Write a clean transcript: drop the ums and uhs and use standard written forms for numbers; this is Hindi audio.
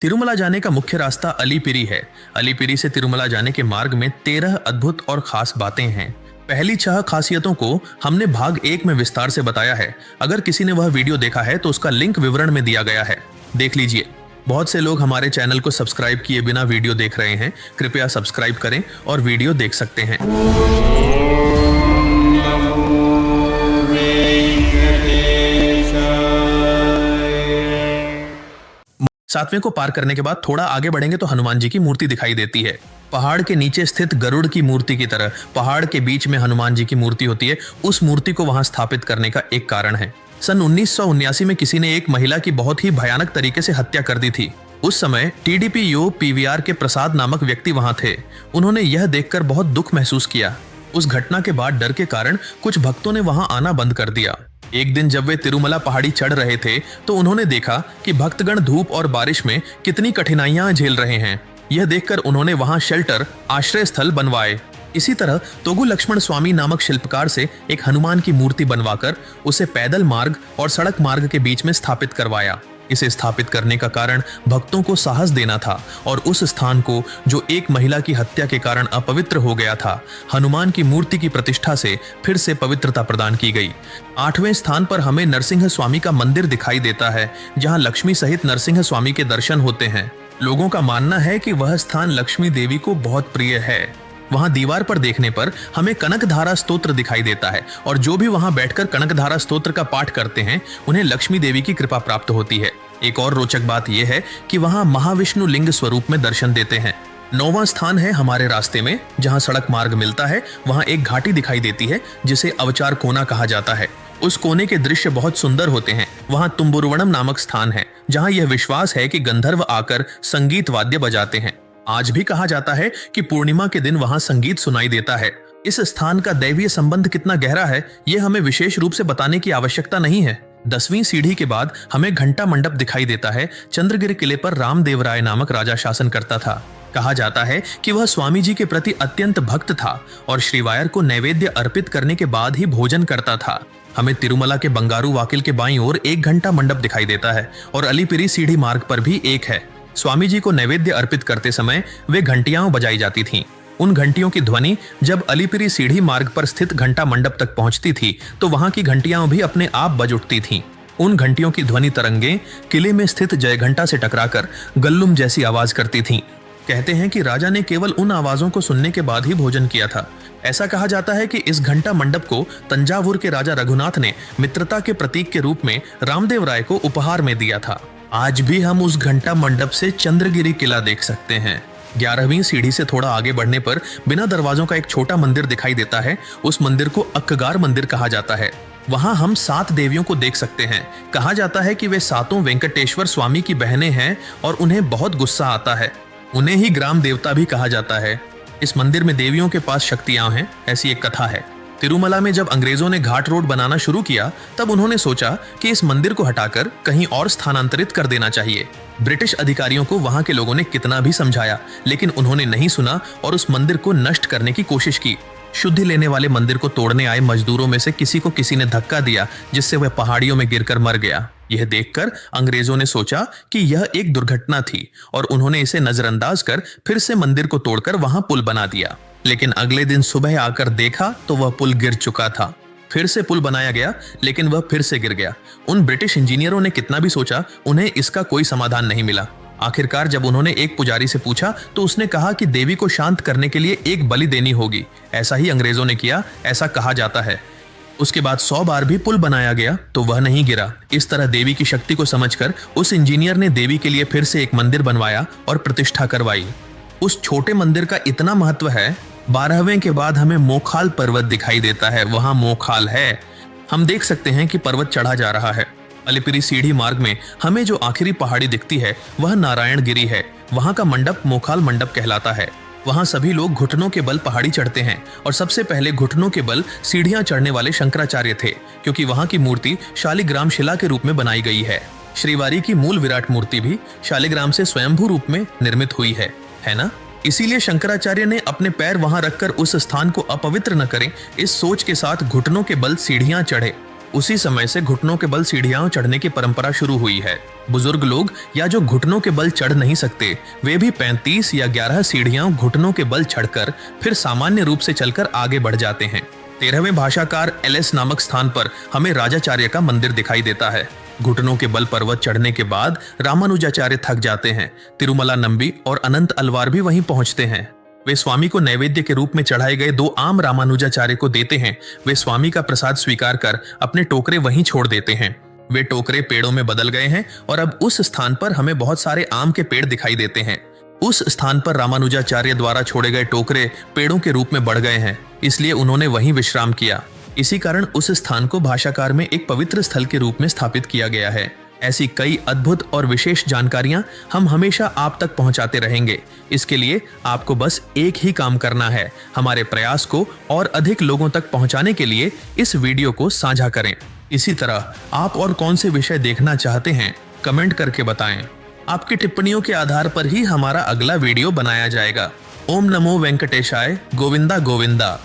तिरुमला जाने का मुख्य रास्ता अलीपिरी है। अलीपिरी से तिरुमला जाने के मार्ग में 13 अद्भुत और खास बातें हैं। पहली 6 खासियतों को हमने भाग 1 में विस्तार से बताया है। अगर किसी ने वह वीडियो देखा है तो उसका लिंक विवरण में दिया गया है, देख लीजिए। बहुत से लोग हमारे चैनल को सब्सक्राइब किए बिना वीडियो देख रहे हैं। कृपया सब्सक्राइब करें और वीडियो देख सकते हैं। 7वें को पार करने के बाद थोड़ा आगे बढ़ेंगे तो हनुमान जी की मूर्ति दिखाई देती है। पहाड़ के नीचे स्थित गरुड़ की मूर्ति की तरह पहाड़ के बीच में हनुमान जी की मूर्ति होती है। उस मूर्ति को वहां स्थापित करने का एक कारण है। सन 1979 में किसी ने एक महिला की बहुत ही भयानक तरीके से हत्या कर दी थी। उस समय TDPO PVR के प्रसाद नामक व्यक्ति वहां थे। उन्होंने यह देखकर बहुत दुख महसूस किया। उस घटना के बाद डर के कारण कुछ भक्तों ने वहां आना बंद कर दिया। एक दिन जब वे तिरुमला पहाड़ी चढ़ रहे थे तो उन्होंने देखा कि भक्तगण धूप और बारिश में कितनी कठिनाइयां झेल रहे हैं। यह देखकर उन्होंने वहां शेल्टर आश्रय स्थल बनवाए। इसी तरह तोगु लक्ष्मण स्वामी नामक शिल्पकार से एक हनुमान की मूर्ति बनवाकर उसे पैदल मार्ग और सड़क मार्ग के बीच में स्थापित करवाया। इसे स्थापित करने का कारण भक्तों को साहस देना था और उस स्थान को जो एक महिला की हत्या के कारण अपवित्र हो गया था, हनुमान की मूर्ति की प्रतिष्ठा से फिर से पवित्रता प्रदान की गई। 8वें स्थान पर हमें नरसिंह स्वामी का मंदिर दिखाई देता है, जहां लक्ष्मी सहित नरसिंह स्वामी के दर्शन होते हैं। लोगों का मानना है कि वह स्थान लक्ष्मी देवी को बहुत प्रिय है। वहां दीवार पर देखने पर हमें कनकधारा स्तोत्र दिखाई देता है और जो भी वहां बैठकर कनकधारा स्तोत्र का पाठ करते हैं उन्हें लक्ष्मी देवी की कृपा प्राप्त होती है। एक और रोचक बात यह है कि वहां महाविष्णु लिंग स्वरूप में दर्शन देते हैं। 9वां स्थान है हमारे रास्ते में, जहां सड़क मार्ग मिलता है वहां एक घाटी दिखाई देती है जिसे अवचार कोना कहा जाता है। उस कोने के दृश्य बहुत सुंदर होते हैं। वहां तुम्बुरुवनम नामक स्थान है, जहां यह विश्वास है कि गंधर्व आकर संगीत वाद्य बजाते हैं। आज भी कहा जाता है कि पूर्णिमा के दिन वहां संगीत सुनाई देता है। इस स्थान का दैवीय संबंध कितना गहरा है यह हमें विशेष रूप से बताने की आवश्यकता नहीं है। 10वीं सीढ़ी के बाद हमें घंटा मंडप दिखाई देता है। चंद्रगिरी किले पर रामदेवराय नामक राजा शासन करता था। कहा जाता है कि वह स्वामी जी के प्रति अत्यंत भक्त था और श्रीवायर को नैवेद्य अर्पित करने के बाद ही भोजन करता था। हमें तिरुमला के बंगारू वाकिल के बाईं ओर एक घंटा मंडप दिखाई देता है और अलीपिरी सीढ़ी मार्ग पर भी एक है। स्वामी जी को नैवेद्य अर्पित करते समय वे घंटियां बजाई जाती थीं। उन घंटियों की ध्वनि जब अलीपिरी सीढ़ी मार्ग पर स्थित घंटा मंडप तक पहुंचती थी तो वहां की घंटियां भी अपने आप बज उठती थीं। उन घंटियों की ध्वनि तरंगे किले में स्थित जय घंटा से टकराकर गल्लुम जैसी आवाज करती थीं। कहते हैं कि राजा ने केवल उन आवाजों को सुनने के बाद ही भोजन किया था। ऐसा कहा जाता है कि इस घंटा मंडप को तंजावुर के राजा रघुनाथ ने मित्रता के प्रतीक के रूप में रामदेव राय को उपहार में दिया था। आज भी हम उस घंटा मंडप से चंद्रगिरी किला देख सकते हैं। 11वीं सीढ़ी से थोड़ा आगे बढ़ने पर बिना दरवाजों का एक छोटा मंदिर दिखाई देता है। उस मंदिर को अक्कगार मंदिर कहा जाता है। वहां हम 7 देवियों को देख सकते हैं। कहा जाता है कि वे 7 वेंकटेश्वर स्वामी की बहनें हैं और उन्हें बहुत गुस्सा आता है। उन्हें ही ग्राम देवता भी कहा जाता है। इस मंदिर में देवियों के पास शक्तियां हैं, ऐसी एक कथा है। तिरुमला में जब अंग्रेजों ने घाट रोड बनाना शुरू किया तब उन्होंने सोचा कि इस मंदिर को हटाकर कहीं और स्थानांतरित कर देना चाहिए। ब्रिटिश अधिकारियों को वहां के लोगों ने कितना भी समझाया, लेकिन उन्होंने नहीं सुना और उस मंदिर को नष्ट करने की कोशिश की। शुद्धि लेने वाले मंदिर को तोड़ने आए मजदूरों में से किसी ने धक्का दिया, जिससे वह पहाड़ियों में गिरकर मर गया। यह देखकर अंग्रेजों ने सोचा कि यह एक दुर्घटना थी और उन्होंने इसे नजरअंदाज कर फिर से मंदिर को तोड़कर वहां पुल बना दिया। लेकिन अगले दिन सुबह आकर देखा तो वह पुल गिर चुका था। फिर से पुल बनाया गया, लेकिन वह फिर से गिर गया। उन ब्रिटिश इंजीनियरों ने कितना भी सोचा, उन्हें इसका कोई समाधान नहीं मिला। आखिरकार जब उन्होंने एक पुजारी से पूछा तो उसने कहा कि देवी को शांत करने के लिए एक बलि देनी होगी। ऐसा ही अंग्रेजों ने किया, ऐसा कहा जाता है। उसके बाद 100 बार भी पुल बनाया गया तो वह नहीं गिरा। इस तरह देवी की शक्ति को समझकर उस इंजीनियर ने देवी के लिए फिर से एक मंदिर बनवाया और प्रतिष्ठा करवाई। उस छोटे मंदिर का इतना महत्व है, 12वें के बाद हमें मोखाल पर्वत दिखाई देता है। वहां मोखाल है। हम देख सकते हैं कि पर्वत चढ़ा जा रहा है। अलीपिरी सीढ़ी मार्ग में हमें जो आखिरी पहाड़ी दिखती है वह नारायण गिरी है। वहां का मंडप मोखाल मंडप कहलाता है। वहां सभी लोग घुटनों के बल पहाड़ी चढ़ते हैं और सबसे पहले घुटनों के बल सीढ़ियां चढ़ने वाले शंकराचार्य थे, क्योंकि वहां की मूर्ति शालिग्राम शिला के रूप में बनाई गई है। श्रीवारी की मूल विराट मूर्ति भी शालिग्राम से स्वयंभू रूप में निर्मित हुई है ना? इसीलिए शंकराचार्य ने अपने पैर वहां रखकर उस स्थान को अपवित्र न करें, इस सोच के साथ घुटनों के बल सीढ़ियां चढ़े। उसी समय से घुटनों के बल सीढ़ियां चढ़ने की परंपरा शुरू हुई है। बुजुर्ग लोग या जो घुटनों के बल चढ़ नहीं सकते, वे भी 35 या 11 सीढ़ियां घुटनों के बल चढ़कर फिर सामान्य रूप से चलकर आगे बढ़ जाते हैं। 13वें भाषाकार एलएस नामक स्थान पर हमें राजाचार्य का मंदिर दिखाई देता है। घुटनों के बल पर्वत चढ़ने के बाद रामानुजाचार्य थक जाते हैं। तिरुमला नंबी और अनंत अलवार भी वहीं पहुंचते हैं। वे स्वामी को नैवेद्य के रूप में चढ़ाए गए 2 आम रामानुजाचार्य को देते हैं। वे स्वामी का प्रसाद स्वीकार कर अपने टोकरे वहीं छोड़ देते हैं। वे टोकरे पेड़ों में बदल गए हैं और अब उस स्थान पर हमें बहुत सारे आम के पेड़ दिखाई देते हैं। उस स्थान पर रामानुजाचार्य द्वारा छोड़े गए टोकरे पेड़ों के रूप में बढ़ गए हैं, इसलिए उन्होंने वहीं विश्राम किया। इसी कारण उस स्थान को भाषाकार में एक पवित्र स्थल के रूप में स्थापित किया गया है। ऐसी कई अद्भुत और विशेष जानकारियां हम हमेशा आप तक पहुंचाते रहेंगे। इसके लिए आपको बस एक ही काम करना है, हमारे प्रयास को और अधिक लोगों तक पहुंचाने के लिए इस वीडियो को साझा करें। इसी तरह आप और कौन से विषय देखना चाहते हैं, कमेंट करके बताएं। आपकी टिप्पणियों के आधार पर ही हमारा अगला वीडियो बनाया जाएगा। ओम नमो वेंकटेशाय। गोविंदा गोविंदा।